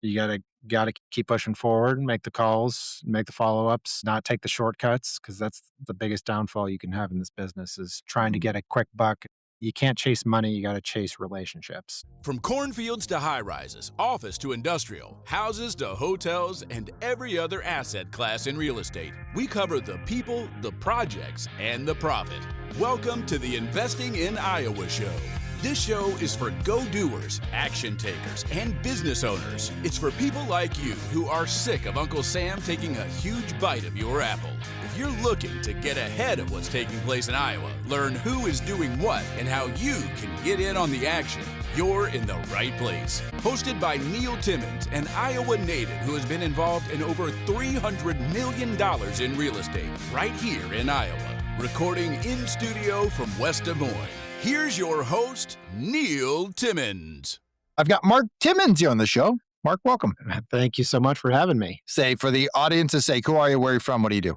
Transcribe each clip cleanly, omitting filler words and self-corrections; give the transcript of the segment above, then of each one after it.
You gotta keep pushing forward, make the calls, make the follow-ups, not take the shortcuts, because that's the biggest downfall you can have in this business is trying to get a quick buck. You can't chase money, you gotta chase relationships. From cornfields to high rises, office to industrial, houses to hotels, and every other asset class in real estate, we cover the people, the projects, and the profit. Welcome to the Investing in Iowa show. This show is for go-doers, action takers, and business owners. It's for people like you who are sick of Uncle Sam taking a huge bite of your apple. If you're looking to get ahead of what's taking place in Iowa, learn who is doing what, and how you can get in on the action, you're in the right place. Hosted by Neil Timmins, an Iowa native who has been involved in over $300 million in real estate right here in Iowa. Recording in studio from West Des Moines. Here's your host, Neil Timmins. I've got Mark Timmins here on the show. Mark, welcome. Thank you so much for having me. Say, for the audience's sake, who are you? Where are you from? What do you do?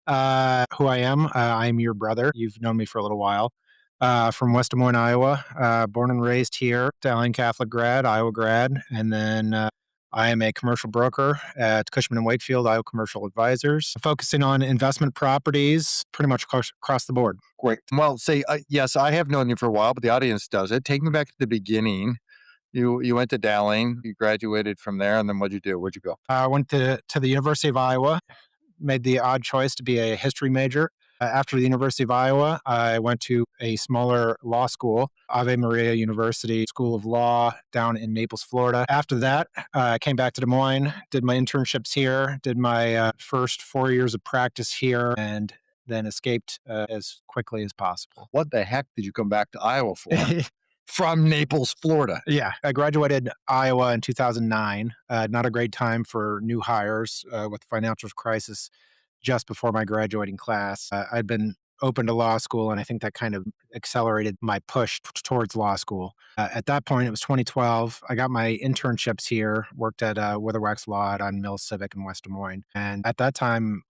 Who I am, I'm your brother. You've known me for a little while. From West Des Moines, Iowa, born and raised here, Italian Catholic grad, Iowa grad, and then I am a commercial broker at Cushman and Wakefield, Iowa Commercial Advisors, focusing on investment properties pretty much across the board. Great. Well, say, yes, I have known you for a while, but the audience doesn't. Take me back to the beginning. You went to Dowling, you graduated from there, and then what'd you do? Where'd you go? I went to the University of Iowa, made the odd choice to be a history major. After the University of Iowa, I went to a smaller law school, Ave Maria University School of Law down in Naples, Florida. After that, I came back to Des Moines, did my internships here, did my first 4 years of practice here, and then escaped as quickly as possible. What the heck did you come back to Iowa for? From Naples, Florida. Yeah, I graduated Iowa in 2009. Not a great time for new hires with the financial crisis just before my graduating class. I'd been open to law school, and I think that kind of accelerated my push towards law school. At that point, it was 2012. I got my internships here, worked at Witherwax Law on Mill Civic in West Des Moines. And at that time,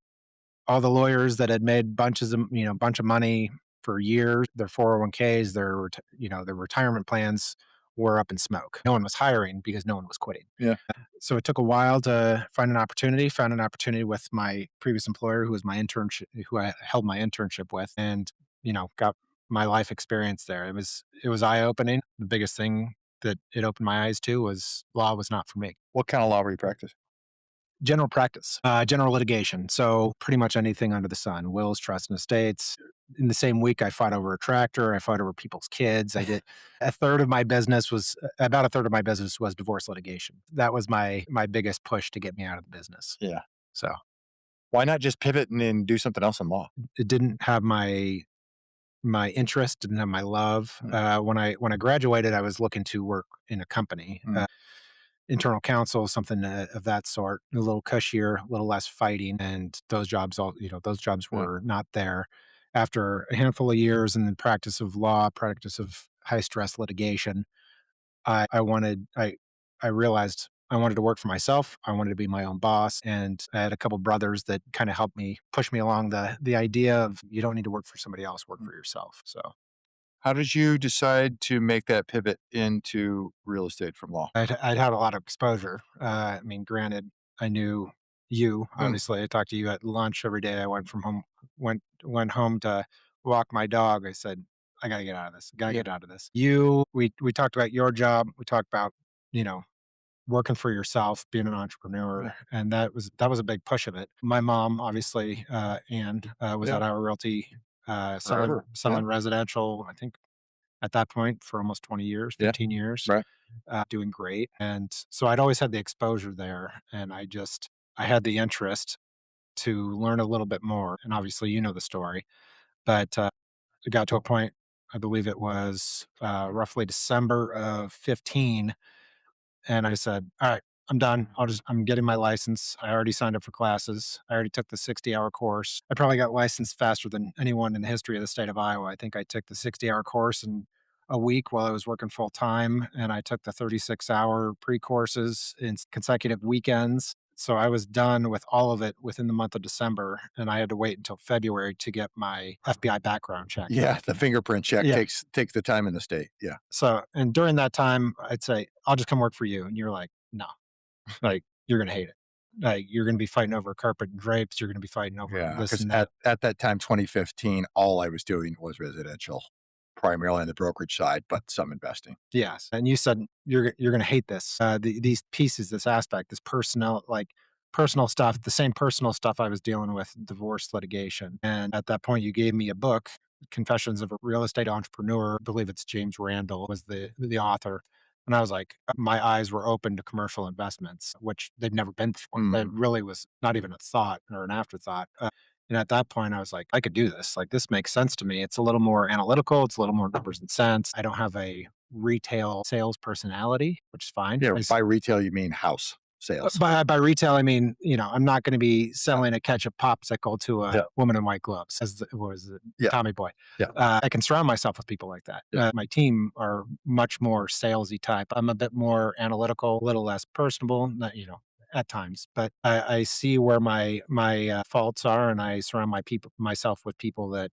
all the lawyers that had made bunch of money for years, their 401ks, their retirement plans were up in smoke. No one was hiring because no one was quitting. Yeah. So it took a while to find an opportunity. Found an opportunity with my previous employer, who I held my internship with, and got my life experience there. It was eye opening. The biggest thing that it opened my eyes to was law was not for me. What kind of law were you practicing? General practice, general litigation. So pretty much anything under the sun, wills, trusts, and estates. In the same week, I fought over a tractor. I fought over people's kids. I did about a third of my business was divorce litigation. That was my biggest push to get me out of the business. Yeah. So why not just pivot and then do something else in law? It didn't have my interest, didn't have my love. When I graduated, I was looking to work in a company. Internal counsel, something of that sort, a little cushier, a little less fighting. And those jobs were not there. After a handful of years in the practice of law, practice of high stress litigation, I realized I wanted to work for myself. I wanted to be my own boss. And I had a couple brothers that kind of helped me push me along the idea of you don't need to work for somebody else, work for yourself. So how did you decide to make that pivot into real estate from law? I'd had a lot of exposure. Granted, I knew you, obviously. I talked to you at lunch every day. I went home to walk my dog. I said, I got to get out of this. Get out of this. We talked about your job. We talked about, working for yourself, being an entrepreneur. And that was a big push of it. My mom, obviously, Ann, was at our realty, selling residential, I think, at that point for almost 20 years, 15 years, doing great. And so I'd always had the exposure there. And I had the interest to learn a little bit more. And obviously, you know the story. But it got to a point, I believe it was roughly December of 15. And I said, all right, I'm done. I'm getting my license. I already signed up for classes. I already took the 60-hour course. I probably got licensed faster than anyone in the history of the state of Iowa. I think I took the 60-hour course in a week while I was working full time. And I took the 36-hour pre-courses in consecutive weekends. So I was done with all of it within the month of December. And I had to wait until February to get my FBI background check. Yeah, the fingerprint check takes the time in the state. Yeah. So, and during that time, I'd say, I'll just come work for you. And you're like, no, Like, you're going to hate it. Like, you're going to be fighting over carpet and drapes. You're going to be fighting over Yeah, this because and that. at that time, 2015, all I was doing was residential, primarily on the brokerage side, but some investing. Yes, and you said you're gonna hate this, these pieces, this aspect, this personnel, like personal stuff, the same personal stuff I was dealing with, divorce litigation. And at that point, you gave me a book, Confessions of a Real Estate Entrepreneur. I believe it's James Randall was the author. And I was like, my eyes were open to commercial investments, which they'd never been before. That Mhm. really was not even a thought or an afterthought. And at that point, I was like, I could do this. Like, this makes sense to me. It's a little more analytical. It's a little more numbers and cents. I don't have a retail sales personality, which is fine. Yeah, by retail, you mean house sales. By retail, I mean, I'm not going to be selling a ketchup popsicle to a Yeah, woman in white gloves, as was it, yeah, Tommy Boy. yeah, I can surround myself with people like that. yeah. My team are much more salesy type. I'm a bit more analytical, a little less personable, at times. But I see where my faults are, and I surround myself with people that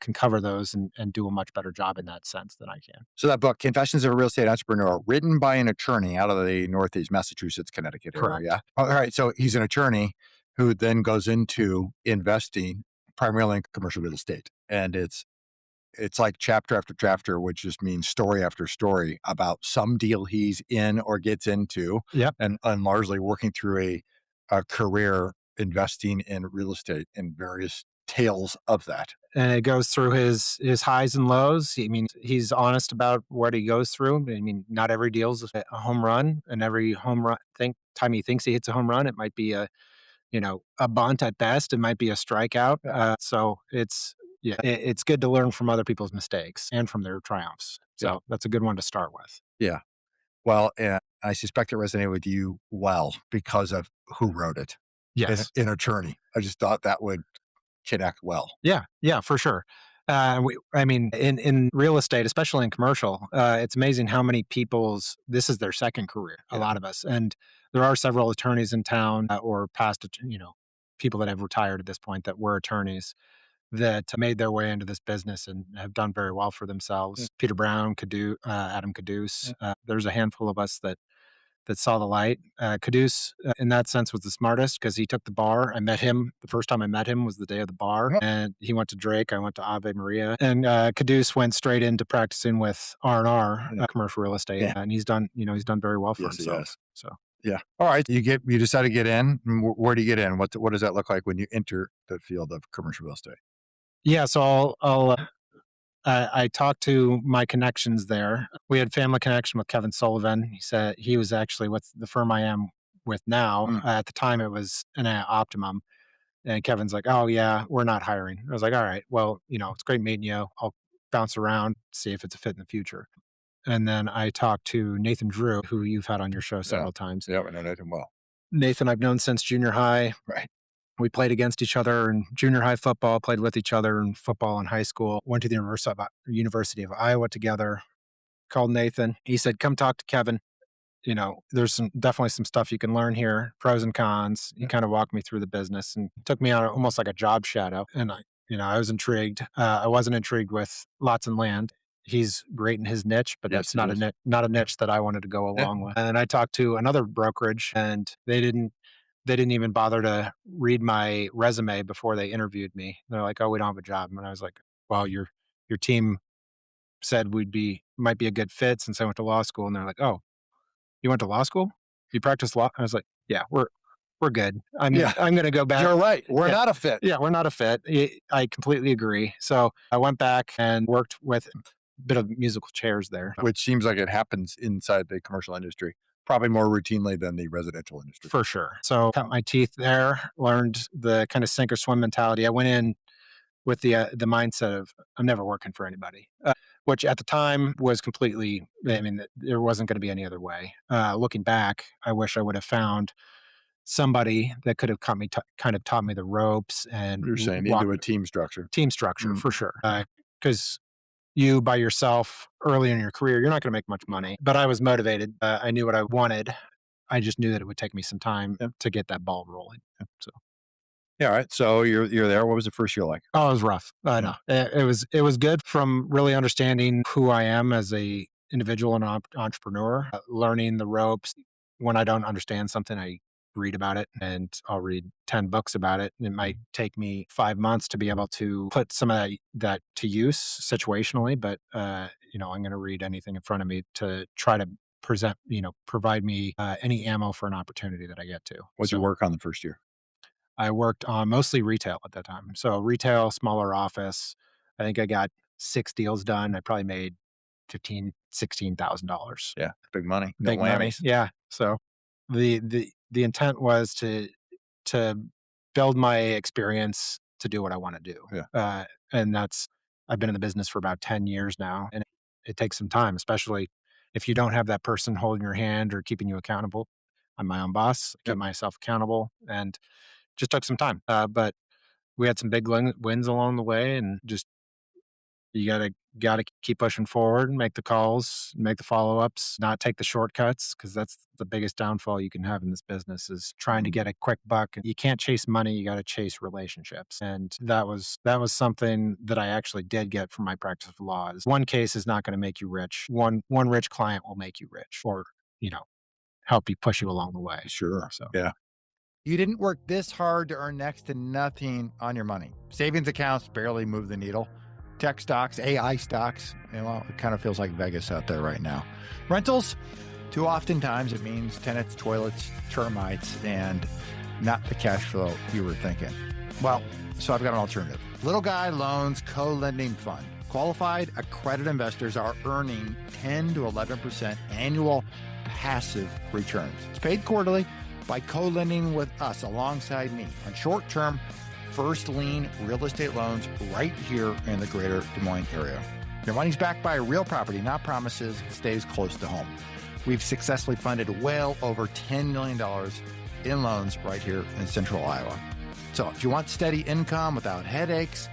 can cover those and do a much better job in that sense than I can. So that book, Confessions of a Real Estate Entrepreneur, written by an attorney out of the Northeast Massachusetts, Connecticut area. Correct. Yeah. All right. So he's an attorney who then goes into investing primarily in commercial real estate. And it's like chapter after chapter, which just means story after story about some deal he's in or gets into, Yep. and largely working through a career investing in real estate and various tales of that. And it goes through his highs and lows. I mean, he's honest about what he goes through. I mean, not every deal's a home run, and every home run time he thinks he hits a home run, it might be a bunt at best. It might be a strikeout. So it's good to learn from other people's mistakes and from their triumphs. Yeah. So that's a good one to start with. Yeah. Well, and I suspect it resonated with you well because of who wrote it, Yes. an attorney. I just thought that would connect well. Yeah, yeah, for sure. I mean, in real estate, especially in commercial, it's amazing how many people's this is their second career. A Yeah. lot of us, and there are several attorneys in town or past, people that have retired at this point that were attorneys that made their way into this business and have done very well for Yeah. themselves. Peter Brown, Adam Yeah. Caduce. There's a handful of us that saw the light. Caduce, in that sense, was the smartest because he took the bar. I met him. The first time I met him was the day of the bar, Yeah. and he went to Drake. I went to Ave Maria, and Caduce went straight into practicing with R&R, Yeah. commercial real estate, Yeah. and he's done very well for Yes, he himself. has. So Yeah. All right. You decide to get in. Where do you get in? What does that look like when you enter the field of commercial real estate? yeah, so I'll I talked to my connections there. We had family connection with Kevin Sullivan. He said he was actually with the firm I am with now. Mm. At the time, it was an Optimum. And Kevin's like, "Oh yeah, we're not hiring." I was like, "All right, well, it's great meeting you. I'll bounce around, see if it's a fit in the future." And then I talked to Nathan Drew, who you've had on your show Yeah. several times. Yeah. I know Nathan well. Nathan, I've known since junior high. Right. We played against each other in junior high football, played with each other in football in high school, went to the University of Iowa together. Called Nathan. He said, "Come talk to Kevin. There's definitely some stuff you can learn here, pros and cons." He Yeah. kind of walked me through the business and took me on almost like a job shadow. And I was intrigued. I wasn't intrigued with lots and land. He's great in his niche, but Yes, that's he is. not a niche that I wanted to go Yeah. along with. And I talked to another brokerage, and they didn't even bother to read my resume before they interviewed me. They're like, "Oh, we don't have a job." And I was like, "Well, your team said might be a good fit since I went to law school." And they're like, "Oh, you went to law school? You practice law?" I was like, "Yeah, we're good. Yeah. I'm gonna go back." You're right. We're Yeah. not a fit. Yeah, we're not a fit. I completely agree. So I went back and worked with a bit of musical chairs there. Which seems like it happens inside the commercial industry, probably more routinely than the residential industry. For sure. So cut my teeth there, learned the kind of sink or swim mentality. I went in with the mindset of I'm never working for anybody, which at the time was completely. I mean, there wasn't going to be any other way. Looking back, I wish I would have found somebody that could have kind of taught me the ropes and You're saying into a team structure. team structure Mm. for sure. Because you by yourself early in your career, you're not going to make much money. But I was motivated. I knew what I wanted. I just knew that it would take me some time Yeah. to get that ball rolling. So. Yeah. All right. So you're there. What was the first year like? Oh, it was rough. I Yeah. know. It was good from really understanding who I am as a individual and entrepreneur, learning the ropes. when I don't understand something, I read about it, and I'll read 10 books about it. It might take me 5 months to be able to put some of that to use situationally, but I'm going to read anything in front of me to try to provide me any ammo for an opportunity that I get to. What'd you So work on the first year? I worked on mostly retail at that time. So retail, smaller office. I think I got 6 deals done. I probably made 15, $16,000. Yeah, big money, no Big money. whammies. Yeah. So the intent was to build my experience to do what I want to do. Yeah, And I've been in the business for about 10 years now, and it takes some time, especially if you don't have that person holding your hand or keeping you accountable. I'm my own boss. I keep yep. myself accountable, and just took some time. But we had some big wins along the way, and just you gotta keep pushing forward, make the calls, make the follow ups, not take the shortcuts, because that's the biggest downfall you can have in this business is trying to Mhm. get a quick buck. You can't chase money; you got to chase relationships, and that was something that I actually did get from my practice of law. Is one case is not going to make you rich. One rich client will make you rich, or you know help you push you along the way. Sure. So Yeah. You didn't work this hard to earn next to nothing on your money. Savings accounts barely move the needle. Tech stocks, AI stocks, well, it kind of feels like Vegas out there right now. Rentals, too oftentimes it means tenants, toilets, termites, and not the cash flow you were thinking. Well, so I've got an alternative. Little Guy Loans Co-Lending Fund. Qualified accredited investors are earning 10 to 11% annual passive returns. It's paid quarterly by co-lending with us alongside me on short-term first lien real estate loans right here in the greater Des Moines area. Your money's backed by a real property, not promises. It stays close to home. We've successfully funded well over $10 million in loans right here in central Iowa. So if you want steady income without headaches,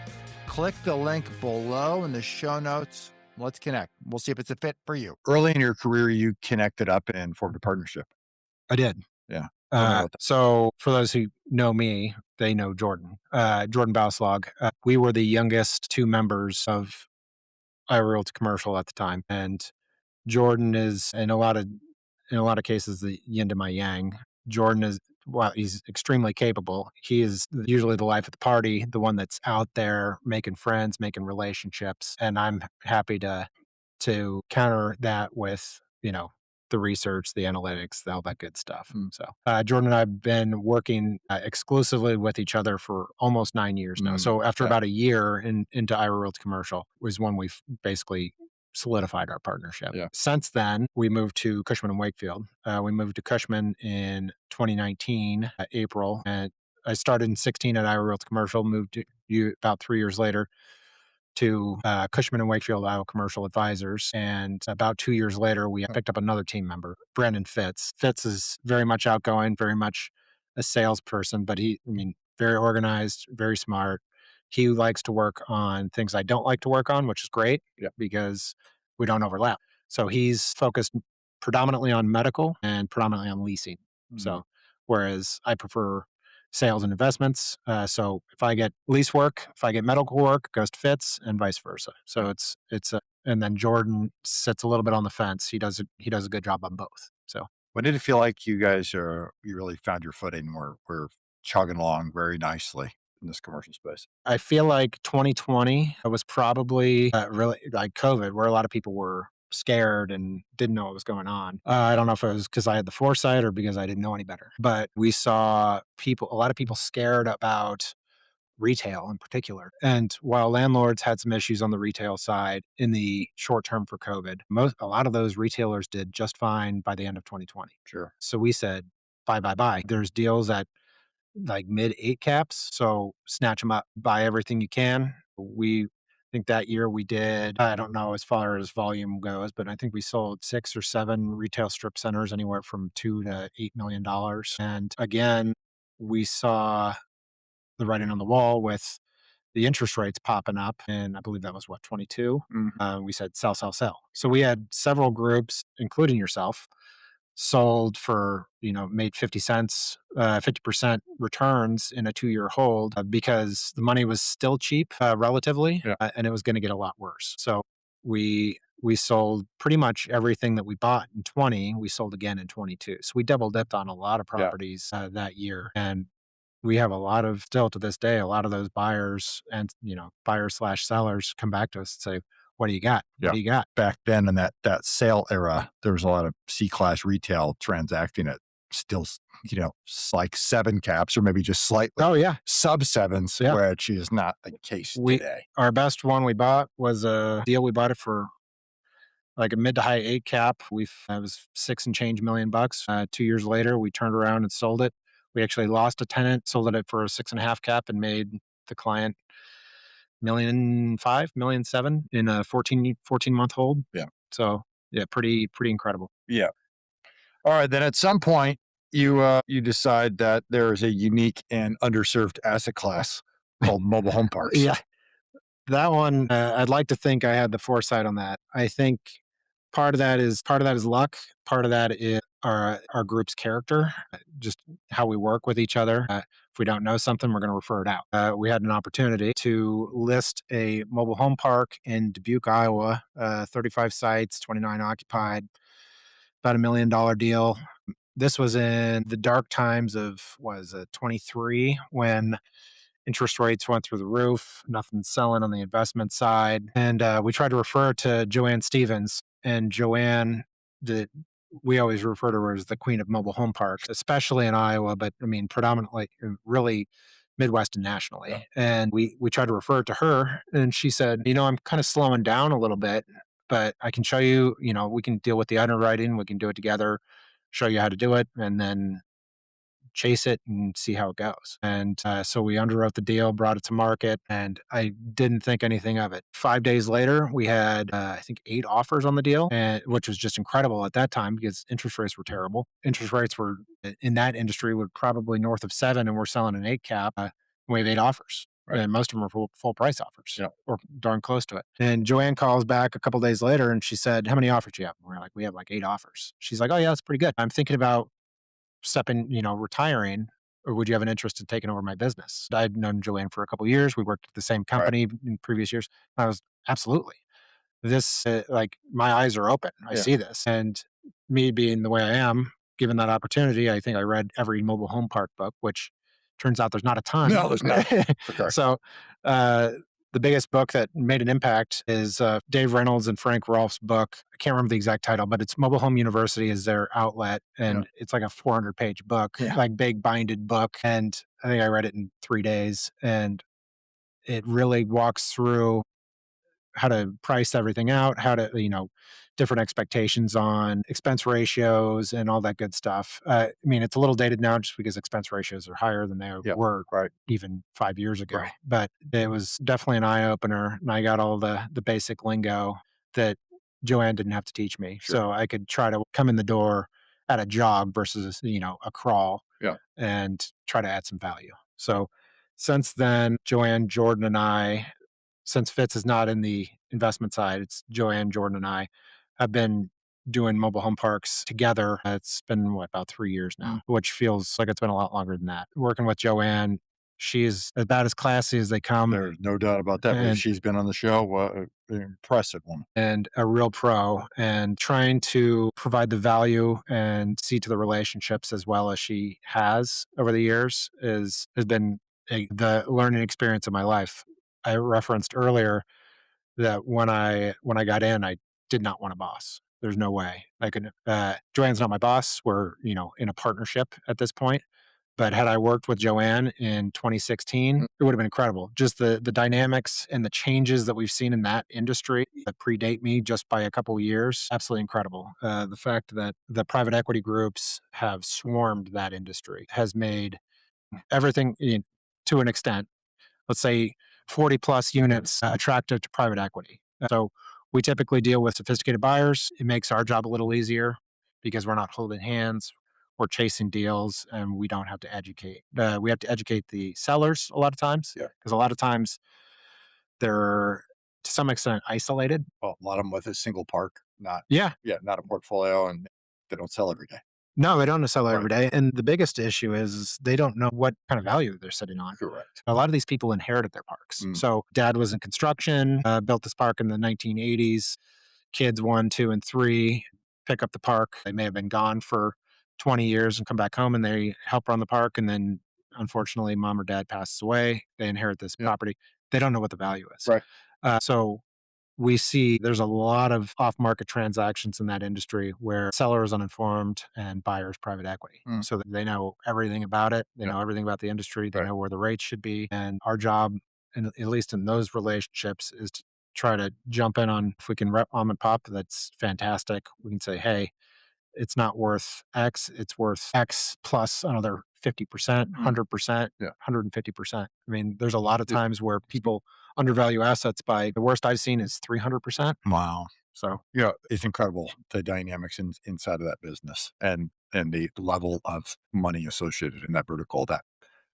click the link below in the show notes. Let's connect. We'll see if it's a fit for you. Early in your career, you connected up and formed a partnership. I did. Yeah. Tell me about that. So for those who know me, they know Jordan. Jordan Balaslog. We were the youngest two members of Iowa Realty Commercial at the time, and Jordan is in a lot of cases the yin to my yang. Jordan is well, he's extremely capable. He is usually the life of the party, the one that's out there making friends, making relationships, and I'm happy to counter that with the research, the analytics, all that good stuff. Mm. So Jordan and I've been working exclusively with each other for almost 9 years now. So after Yeah. about a year into Iowa Realty Commercial was when we've basically solidified our partnership. Yeah. Since then, we moved to Cushman and Wakefield. We moved to Cushman in 2019, April, and I started in 16 at Iowa Realty Commercial, moved to you about 3 years later to Cushman and Wakefield Iowa Commercial Advisors. And about 2 years later, we picked up another team member, Brandon Fitz. Fitz is very much outgoing, very much a salesperson, but very organized, very smart. He likes to work on things I don't like to work on, which is great Yeah. because we don't overlap. So he's focused predominantly on medical and predominantly on leasing. Mhm. So whereas I prefer sales and investments. So if I get lease work, if I get medical work, it goes to Fitz and vice versa. So and then Jordan sits a little bit on the fence. He does a good job on both. So When did it feel like you guys you really found your footing? We're chugging along very nicely in this commercial space. I feel like 2020 was probably really like COVID, where a lot of people were scared and didn't know what was going on. I don't know if it was because I had the foresight or because I didn't know any better, but we saw a lot of people scared about retail in particular. And while landlords had some issues on the retail side in the short term for COVID, a lot of those retailers did just fine by the end of 2020. Sure. So we said, bye, bye, bye. There's deals at like mid eight caps. So snatch them up, buy everything you can. We think that year we did, I don't know as far as volume goes, but I think we sold 6 or 7 retail strip centers, anywhere from $2 to $8 million. And again, we saw the writing on the wall with the interest rates popping up. And I believe that was what, 22? We said sell, sell, sell. So we had several groups, including yourself, sold for, made 50 cents, 50% returns in a 2-year hold because the money was still cheap relatively, Yeah. and it was going to get a lot worse. So we we sold pretty much everything that we bought in 20, we sold again in 22. So we double dipped on a lot of Yeah. properties that year. And we have a lot of, still to this day, a lot of those buyers and, buyers slash sellers come back to us and say, what do you got? What Yeah. do you got? Back then in that sale era, there was a lot of C-class retail transacting at still, like 7 caps or maybe just slightly Oh, yeah. sub 7s, Yeah. which is not the case today. Our best one we bought was a deal. We bought it for like a mid to high 8 cap. It was 6 and change million bucks. 2 years later, we turned around and sold it. We actually lost a tenant, sold it for a 6.5 cap, and made the client $1.5 million, $1.7 million in a 14-month hold. Yeah. So yeah, pretty incredible. Yeah. All right. Then at some point, you decide that there is a unique and underserved asset class called mobile home parks. Yeah, that one. I'd like to think I had the foresight on that. I think part of that is luck. Part of that is our group's character, just how we work with each other. If we don't know something, we're going to refer it out. We had an opportunity to list a mobile home park in Dubuque, Iowa, 35 sites, 29 occupied, about $1 million deal. This was in the dark times of, was it 23, when interest rates went through the roof, nothing selling on the investment side. And we tried to refer to Joanne Stevens. And Joanne, we always refer to her as the queen of mobile home parks, especially in Iowa, but I mean, predominantly, really Midwest and nationally. Yeah. And we tried to refer to her. And she said, I'm kind of slowing down a little bit, but I can show you, we can deal with the underwriting. We can do it together, show you how to do it, and then chase it and see how it goes. And so we underwrote the deal, brought it to market, and I didn't think anything of it. 5 days later, we had, I think, 8 offers on the deal, which was just incredible at that time because interest rates were terrible. Interest rates were in that industry were probably north of 7, and we're selling an 8 cap. We have 8 offers. Right. And most of them are full price offers, or darn close to it. And Joanne calls back a couple days later and she said, how many offers do you have? And we're like, we have like 8 offers. She's like, oh yeah, that's pretty good. I'm thinking about retiring, or would you have an interest in taking over my business? I'd known Joanne for a couple of years. We worked at the same company in previous years. I was absolutely this, like my eyes are open. I see this. And me being the way I am, given that opportunity, I think I read every mobile home park book, which turns out there's not a ton. No, there's not. Okay. So, the biggest book that made an impact is Dave Reynolds and Frank Rolfe's book. I can't remember the exact title, but it's Mobile Home University is their outlet. And it's like a 400-page book, like big binded book. And I think I read it in 3 days. And it really walks through how to price everything out, how to, different expectations on expense ratios and all that good stuff. I mean, it's a little dated now just because expense ratios are higher than they were even 5 years ago. Right. But it was definitely an eye opener. And I got all the basic lingo that Joanne didn't have to teach me. Sure. So I could try to come in the door at a jog versus, a crawl and try to add some value. So since then, Joanne, Jordan, and I, since Fitz is not in the investment side, it's Joanne, Jordan, and I have been doing mobile home parks together. It's been about 3 years now, which feels like it's been a lot longer than that. Working with Joanne, she's about as classy as they come. There's no doubt about that. And she's been on the show, an impressive woman. And a real pro, and trying to provide the value and see to the relationships as well as she has over the years has been the learning experience of my life. I referenced earlier that when I got in, I did not want a boss. There's no way I could. Joanne's not my boss. We're in a partnership at this point. But had I worked with Joanne in 2016, it would have been incredible. Just the dynamics and the changes that we've seen in that industry that predate me just by a couple of years, absolutely incredible. The fact that the private equity groups have swarmed that industry has made everything, to an extent, let's say 40 plus units, attractive to private equity. So we typically deal with sophisticated buyers. It makes our job a little easier because we're not holding hands. We're chasing deals, and we don't have to educate. We have to educate the sellers a lot of times, because a lot of times they're to some extent isolated. Well, a lot of them with a single park, not a portfolio, and they don't sell every day. No, they don't sell every day. And the biggest issue is they don't know what kind of value they're sitting on. Correct. A lot of these people inherited their parks. So dad was in construction, built this park in the 1980s, kids 1, 2, and 3 pick up the park. They may have been gone for 20 years and come back home and they help run the park. And then unfortunately, mom or dad passes away. They inherit this property. They don't know what the value is. Right. So we see there's a lot of off-market transactions in that industry where seller is uninformed and buyer is private equity. So they know everything about it. They know everything about the industry. They know where the rates should be. And our job, and at least in those relationships, is to try to jump in on if we can rep mom and pop. That's fantastic. We can say, hey, it's not worth X, it's worth X plus another 50%, 100%, 150%. I mean, there's a lot of times where people undervalue assets by the worst I've seen is 300%. Wow. So, Yeah, it's incredible the dynamics inside of that business and the level of money associated in that vertical that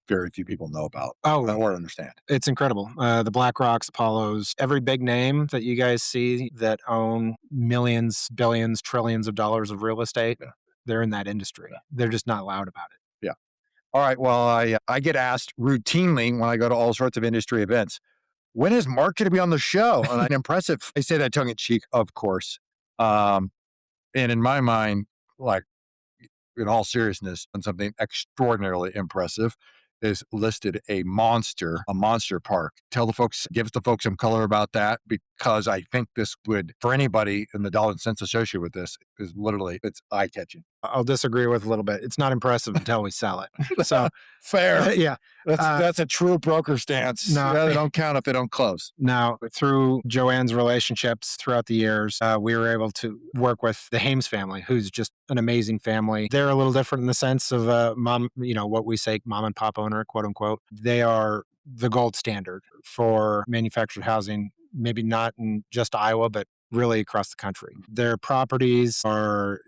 very few people know about or understand. It's incredible. The BlackRocks, Apollos, every big name that you guys see that own millions, billions, trillions of dollars of real estate, they're in that industry. They're just not loud about it. Yeah. All right. Well, I get asked routinely when I go to all sorts of industry events, when is Mark going to be on the show? And I'm impressive. I say that tongue in cheek, of course. And in my mind, like in all seriousness, on something extraordinarily impressive is listed a monster park. Tell the folks, give the folks some color about that, because I think this would, for anybody in the dollar and cents associated with this, is literally, it's eye catching. I'll disagree with a little bit. It's not impressive until we sell it. So fair. Yeah. That's a true broker stance. No, they don't count if they don't close. Now, through Joanne's relationships throughout the years, we were able to work with the Hames family, who's just an amazing family. They're a little different in the sense of mom, what we say, mom and pop owner, quote unquote. They are the gold standard for manufactured housing, maybe not in just Iowa, but really across the country. Their properties are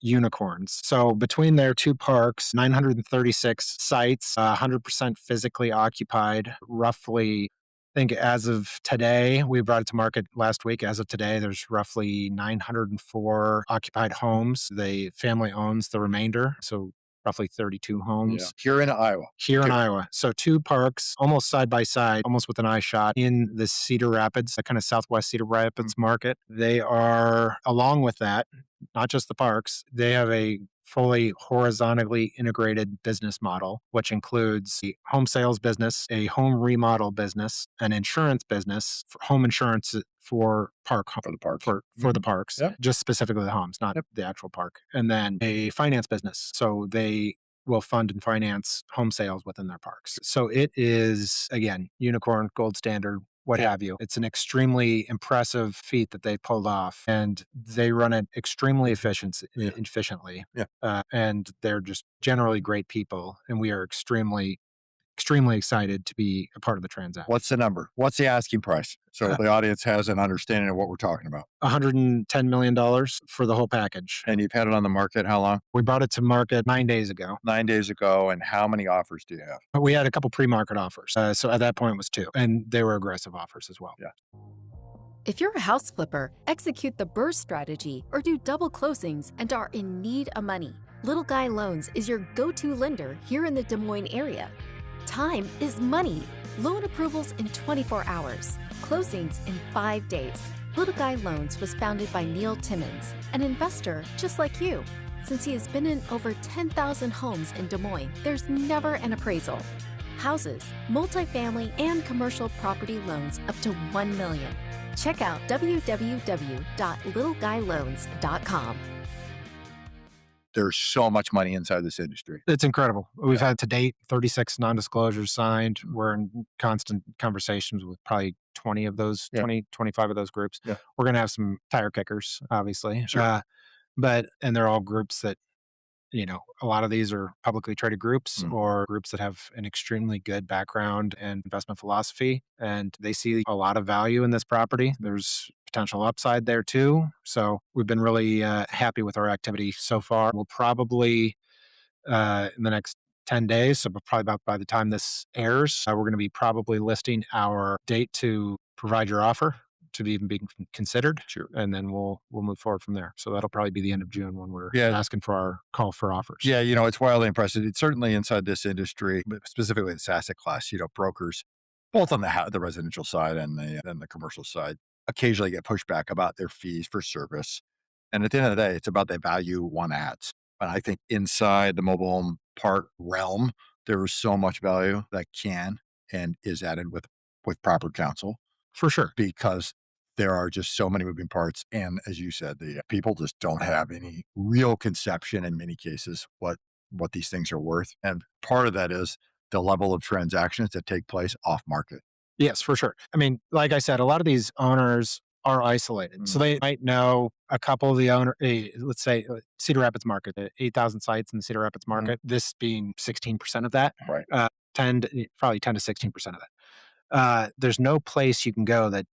unicorns. So between their two parks, 936 sites, 100% physically occupied, roughly, I think as of today, we brought it to market last week. As of today, there's roughly 904 occupied homes. The family owns the remainder. So roughly 32 homes. Here in Iowa. In Iowa. So two parks, almost side by side, almost with an eye shot in the Cedar Rapids, the kind of southwest Cedar Rapids market. They are, along with that, not just the parks, they have a fully horizontally integrated business model, which includes a home sales business, a home remodel business, an insurance business, for home insurance for the parks, just specifically the homes, not the actual park, and then a finance business. So they will fund and finance home sales within their parks. So it is, again, unicorn, gold standard, what have you. It's an extremely impressive feat that they pulled off, and they run it extremely efficiently. And they're just generally great people, and we are extremely excited to be a part of the transaction. What's the number? What's the asking price? So the audience has an understanding of what we're talking about. $110 million for the whole package. And you've had it on the market how long? We brought it to market 9 days ago. 9 days ago. And how many offers do you have? We had a couple pre-market offers. So at that point it was 2. And they were aggressive offers as well. Yeah. If you're a house flipper, execute the burst strategy, or do double closings and are in need of money, Little Guy Loans is your go-to lender here in the Des Moines area. Time is money. Loan approvals in 24 hours. Closings in 5 days. Little Guy Loans was founded by Neil Timmins, an investor just like you. Since he has been in over 10,000 homes in Des Moines, there's never an appraisal. Houses, multifamily, and commercial property loans up to $1 million. Check out www.littleguyloans.com. There's so much money inside this industry. It's incredible. We've had to date 36 non-disclosures signed. We're in constant conversations with probably 20 of those, 25 of those groups. We're going to have some tire kickers, obviously. And they're all groups that, a lot of these are publicly traded groups or groups that have an extremely good background and investment philosophy. And they see a lot of value in this property. There's potential upside there too. So we've been really happy with our activity so far. We'll probably, in the next 10 days, so probably about by the time this airs, we're going to be probably listing our date to provide your offer to be even being considered. And then we'll move forward from there. So that'll probably be the end of June when we're asking for our call for offers. Yeah, it's wildly impressive. It's certainly inside this industry, but specifically this asset class, brokers, both on the residential side and the commercial side, occasionally get pushback about their fees for service. And at the end of the day, it's about the value one adds. And I think inside the mobile home park realm, there is so much value that can and is added with proper counsel For sure. because there are just so many moving parts. And as you said, the people just don't have any real conception in many cases what these things are worth. And part of that is the level of transactions that take place off market. Yes, for sure. I mean, like I said, a lot of these owners are isolated. So they might know a couple of the let's say Cedar Rapids market, the 8,000 sites in the Cedar Rapids market, this being 16% of that, Right. 10 to, probably 10 to 16% of that. There's no place you can go that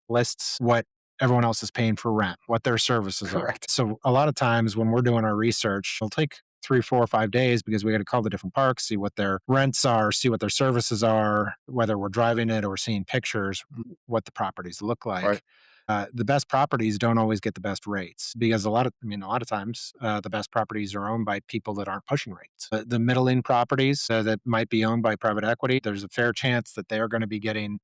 lists what everyone else is paying for rent, what their services are. Correct. So a lot of times when we're doing our research, it'll take 3, 4, or 5 days because we got to call the different parks, see what their rents are, see what their services are, whether we're driving it or seeing pictures, what the properties look like. Right. The best properties don't always get the best rates because a lot of times the best properties are owned by people that aren't pushing rates. The middling properties that might be owned by private equity, there's a fair chance that they are going to be getting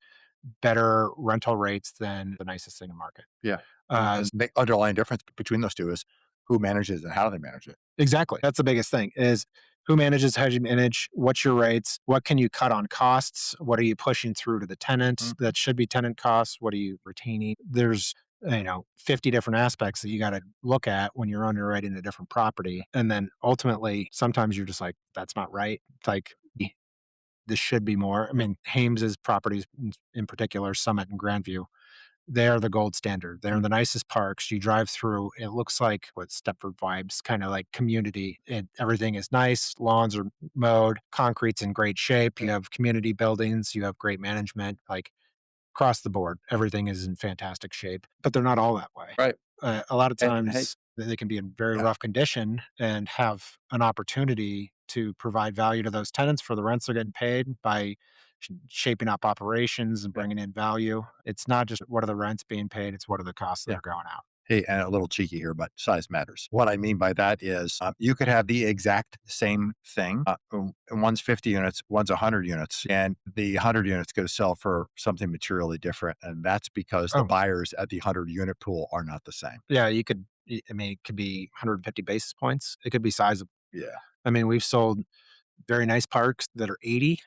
better rental rates than the nicest thing in the market. Yeah. Uh, The underlying difference between those two is who manages and how they manage it. exactly. That's the biggest thing is who manages, how do you manage, what's your rates, what can you cut on costs, what are you pushing through to the tenants that should be tenant costs, what are you retaining? There's 50 different aspects that you got to look at when you're underwriting a different property. And then ultimately, sometimes you're just like, that's not right. It's like, this should be more. I mean, Hames's properties in particular, Summit and Grandview, they are the gold standard. They're in the nicest parks. You drive through, it looks like what Stepford vibes, kind of like community. Everything is nice. Lawns are mowed. Concrete's in great shape. You have community buildings. You have great management. Like across the board, everything is in fantastic shape. But they're not all that way. Right. A lot of And hey, times they can be in very yeah. rough condition and have an opportunity to provide value to those tenants for the rents they're getting paid by shaping up operations and bringing in value. It's not just what are the rents being paid, it's what are the costs that Yeah. are going out. Hey, and a little cheeky here, but size matters. What I mean by that is you could have the exact same thing. One's 50 units, one's 100 units, and the 100 units going to sell for something materially different. And that's because the Oh, buyers at the 100 unit pool are not the same. yeah, I mean, it could be 150 basis points. It could be sizable. Yeah. I mean, we've sold very nice parks that are 80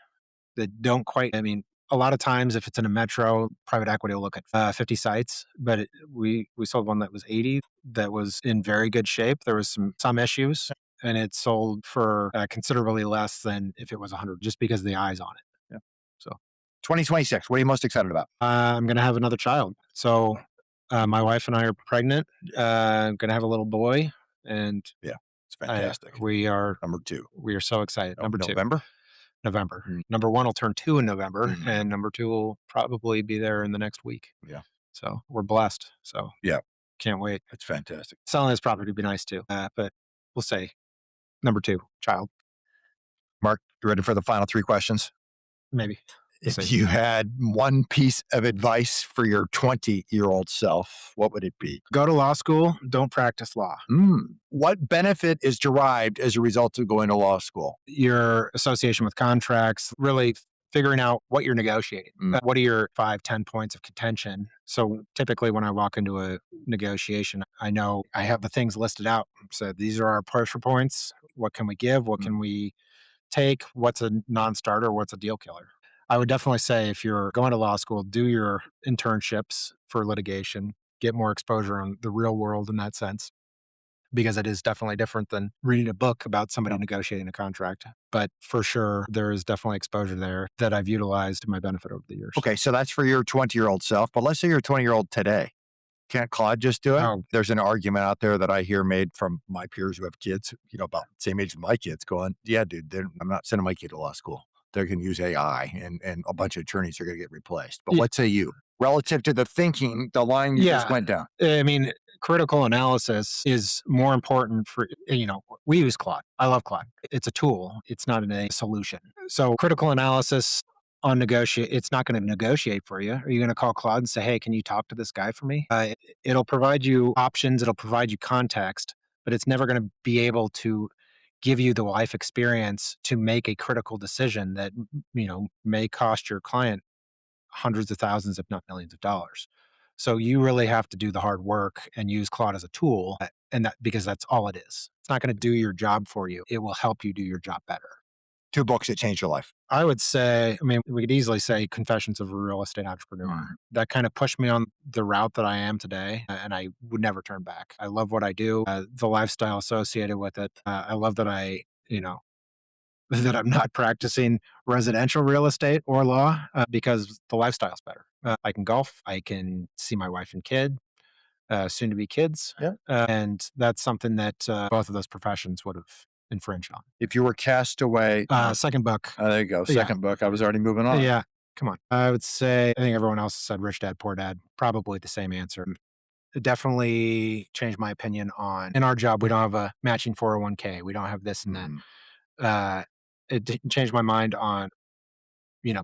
that don't quite, I mean, a lot of times if it's in a metro, private equity will look at 50 sites, but we sold one that was 80 that was in very good shape. There was some issues and it sold for considerably less than if it was 100 just because of the eyes on it. Yeah. So 2026, what are you most excited about? I'm going to have another child. So my wife and I are pregnant. I'm going to have a little boy and Yeah. It's fantastic. we are Number two. we are so excited. Number two. November? November. Mm. Number one will turn 2 in November, and number 2 will probably be there in the next week. Yeah. So we're blessed. So Yeah. can't wait. It's fantastic. Selling this property would be nice too. But we'll say number 2, child, Mark, you ready for the final 3 questions? maybe. We'll If see. you had one piece of advice for your 20-year-old self, what would it be? Go to law school, don't practice law. What benefit is derived as a result of going to law school? Your association with contracts, really figuring out what you're negotiating. What are your 5, 10 points of contention? So typically when I walk into a negotiation, I know I have the things listed out. So these are our pressure points. What can we give? What can we take? What's a non-starter? What's a deal killer? I would definitely say if you're going to law school, do your internships for litigation, get more exposure on the real world in that sense, because it is definitely different than reading a book about somebody negotiating a contract. But for sure, there is definitely exposure there that I've utilized to my benefit over the years. Okay, so that's for your 20-year-old self, but let's say you're a 20-year-old today. Can't Claude just do it? Oh. There's an argument out there that I hear made from my peers who have kids, about the same age as my kids going, yeah, dude, I'm not sending my kid to law school. They're going to use AI and a bunch of attorneys are going to get replaced. But what say you? Relative to the thinking, the line you just went down. I mean, critical analysis is more important for, we use Claude. I love Claude. It's a tool. It's not a solution. So critical analysis on negotiate, it's not going to negotiate for you. Are you going to call Claude and say, hey, can you talk to this guy for me? It'll provide you options. It'll provide you context, but it's never going to be able to give you the life experience to make a critical decision that, may cost your client hundreds of thousands, if not millions of dollars. So you really have to do the hard work and use Claude as a tool, and that because that's all it is. It's not going to do your job for you. It will help you do your job better. 2 books that changed your life. I would say, I mean, we could easily say Confessions of a Real Estate Entrepreneur. That kind of pushed me on the route that I am today, and I would never turn back. I love what I do, the lifestyle associated with it. I love that that I'm not practicing residential real estate or law because the lifestyle's better. I can golf. I can see my wife and kid, soon to be kids. Yeah. And that's something that both of those professions would have infringed on. If you were cast away, Second book. there you go. Second book. I was already moving on. Yeah. Come on. I would say, I think everyone else said Rich Dad, Poor Dad. Probably the same answer. It definitely changed my opinion on, in our job, we don't have a matching 401k. We don't have this and that. It changed my mind on,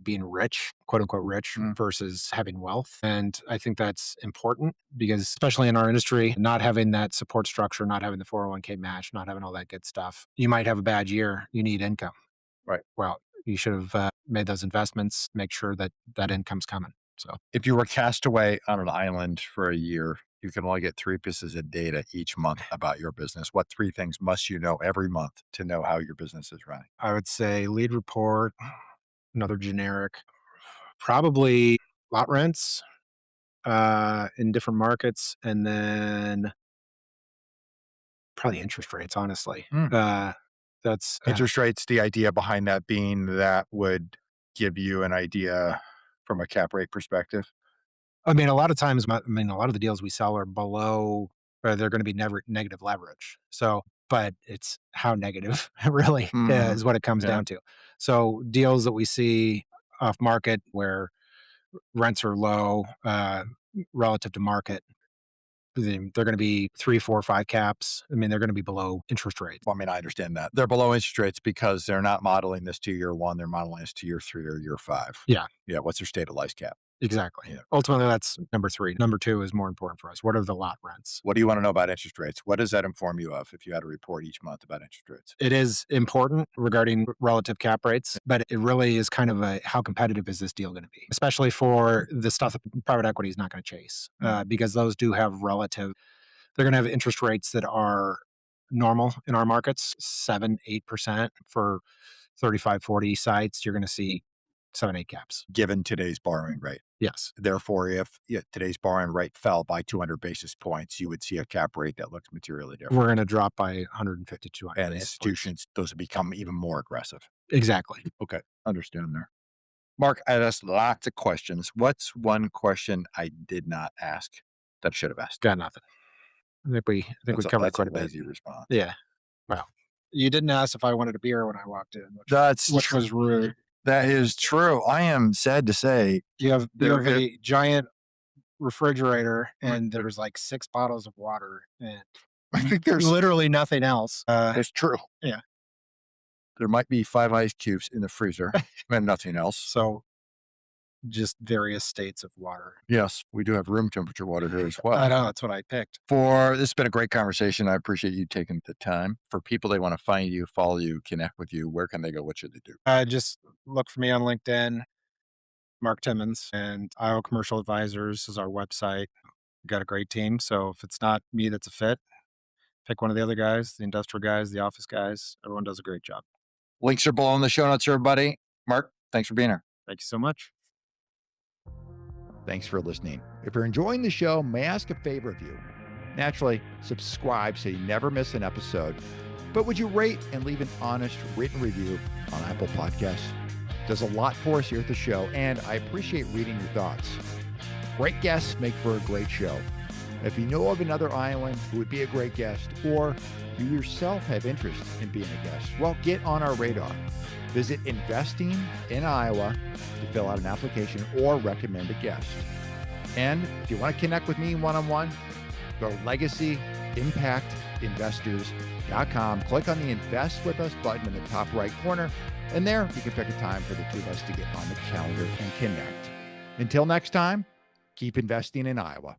being rich, quote unquote rich versus having wealth. And I think that's important because especially in our industry, not having that support structure, not having the 401k match, not having all that good stuff, you might have a bad year. You need income. Right. Well, you should have made those investments, make sure that that income's coming. So if you were cast away on an island for a year, you can only get 3 pieces of data each month about your business. What 3 things must you know every month to know how your business is running? I would say lead report, another generic, probably lot rents in different markets, and then probably interest rates, honestly. That's Interest rates, the idea behind that being that would give you an idea from a cap rate perspective. I mean, a lot of times, a lot of the deals we sell are below, or they're going to be never negative leverage. So, but it's how negative really is what it comes down to. So deals that we see off market where rents are low relative to market, they're going to be 3, 4, 5 caps. I mean, they're going to be below interest rates. Well, I mean, I understand that. They're below interest rates because they're not modeling this to year 1. They're modeling this to year 3 or year 5. Yeah. Yeah. What's their stabilized cap? Exactly. Yeah. Ultimately, that's number 3. Number 2 is more important for us. What are the lot rents? What do you want to know about interest rates? What does that inform you of if you had a report each month about interest rates? It is important regarding relative cap rates, but it really is kind of how competitive is this deal going to be, especially for the stuff that private equity is not going to chase because those do have they're going to have interest rates that are normal in our markets, 7, 8% for 35, 40 sites. You're going to see 7, 8 caps. Given today's borrowing rate. Yes. Therefore, if today's borrowing rate fell by 200 basis points, you would see a cap rate that looks materially different. We're going to drop by 150, 200. And institutions, those would become even more aggressive. Exactly. Okay. Understand there. Mark, I asked lots of questions. What's one question I did not ask that I should have asked? Got nothing. I think we covered quite a bit. Lazy response. Yeah. Well, you didn't ask if I wanted a beer when I walked in, which was rude. That is true. I am sad to say. You have a giant refrigerator and there's like 6 bottles of water and I think there's literally nothing else. It's true. Yeah. There might be 5 ice cubes in the freezer and nothing else. So just various states of water. Yes, we do have room temperature water here as well. I know, that's what I picked. This has been a great conversation. I appreciate you taking the time. For people they want to find you, follow you, connect with you, where can they go? What should they do? Just look for me on LinkedIn, Mark Timmins, and Iowa Commercial Advisors is our website. We've got a great team. So if it's not me that's a fit, pick one of the other guys, the industrial guys, the office guys. Everyone does a great job. Links are below in the show notes, everybody. Mark, thanks for being here. Thank you so much. Thanks for listening. If you're enjoying the show, may I ask a favor of you? Naturally, subscribe so you never miss an episode. But would you rate and leave an honest written review on Apple Podcasts? It does a lot for us here at the show, and I appreciate reading your thoughts. Great guests make for a great show. If you know of another Iowan who would be a great guest, or you yourself have interest in being a guest, well, get on our radar. Visit Investing in Iowa to fill out an application or recommend a guest. And if you want to connect with me one-on-one, go to LegacyImpactInvestors.com. Click on the Invest With Us button in the top right corner, and there you can pick a time for the 2 of us to get on the calendar and connect. Until next time, keep investing in Iowa.